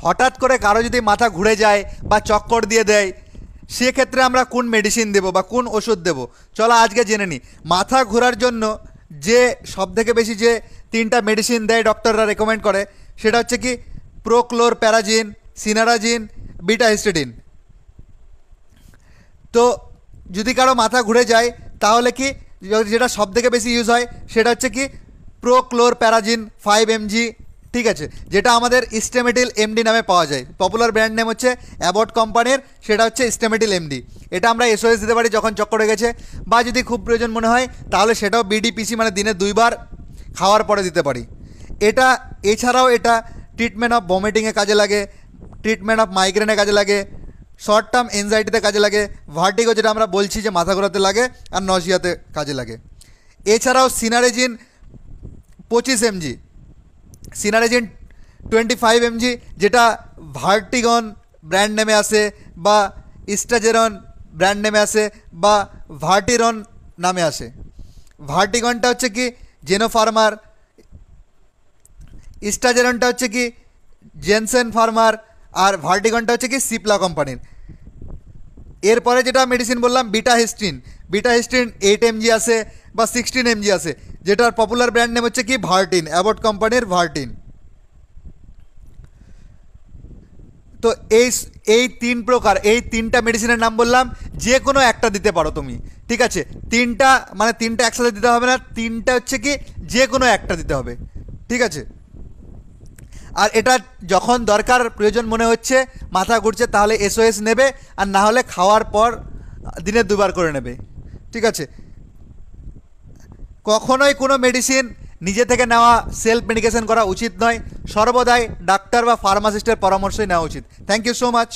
হঠাৎ করে কারো যদি মাথা ঘুরে যায় বা চক্কর দিয়ে দেয়, সেক্ষেত্রে আমরা কোন মেডিসিন দেবো বা কোন ওষুধ দেবো, চলো আজকে জেনে নিই। মাথা ঘোরার জন্য যে সবথেকে বেশি যে 3টা মেডিসিন দেয় ডক্টররা রেকমেন্ড করে, সেটা হচ্ছে কি প্রোক্লোরপ্যারাজিন, সিনারাজিন, বিটা হিস্টেডিন। তো যদি কারো মাথা ঘুরে যায় তাহলে কি যেটা সবথেকে বেশি ইউজ হয় সেটা হচ্ছে কি প্রোক্লোরপ্যারাজিন 5 mg, ঠিক আছে, যেটা আমাদের স্টেমেটিল এমডি নামে পাওয়া যায়। পপুলার ব্র্যান্ড নেম হচ্ছে অ্যাবট কোম্পানির, সেটা হচ্ছে স্টেমেটিল এমডি। এটা আমরা এসওএস দিতে পারি যখন চক্কর হয়ে গেছে, বা যদি খুব প্রয়োজন মনে হয় তাহলে সেটাও বিডিপিসি মানে দিনে 2 বার খাওয়ার পরে দিতে পারি। এটা এছাড়াও এটা ট্রিটমেন্ট অফ ভমিটিংয়ে কাজে লাগে, ট্রিটমেন্ট অফ মাইগ্রেনে কাজে লাগে, শর্ট টার্ম এনজাইটিতে কাজে লাগে, ভার্টিগো যেটা আমরা বলছি যে মাথা ঘোরাতে লাগে, আর নজিয়াতে কাজে লাগে। এছাড়াও সিনারেজিন 25 mg, সিনারেজিন 25 mg, যেটা ভার্টিগন ব্র্যান্ড নেমে আসে বা স্টাজেরন ব্র্যান্ড নেমে আসে বা ভার্টিরন নামে আসে। ভার্টিগনটা হচ্ছে কি জেনোফার্মার, স্টাজেরনটা হচ্ছে কি জেনসেন ফার্মার, আর ভার্টিগনটা হচ্ছে কি সিপলা কোম্পানির। এরপরে যেটা মেডিসিন বললাম বিটা হিস্টিন, বিটা হিস্টিন 8 mg আছে বা 16 mg আছে, যেটার পপুলার ব্র্যান্ড নেম হচ্ছে কি ভার্টিন, অ্যাবট কোম্পানির ভার্টিন। তো এই 3 প্রকার, এই 3টা মেডিসিনের নাম বললাম, যে কোনো একটা দিতে পারো তুমি, ঠিক আছে। 3টা মানে 3টা একসাথে দিতে হবে না, 3টা হচ্ছে কি যে কোনো একটা দিতে হবে, ঠিক আছে। আর এটা যখন দরকার প্রয়োজন মনে হচ্ছে মাথা ঘুরছে তাহলে এসওএস নেবে, আর না হলে খাওয়ার পর দিনে 2 বার করে নেবে, ঠিক আছে। কখনোই কোনো মেডিসিন নিজে থেকে নেওয়া, সেলফ মেডিকেশন করা উচিত নয়, সর্বদাই ডাক্তার বা ফার্মাসিস্টের পরামর্শই নেওয়া উচিত। Thank you so much.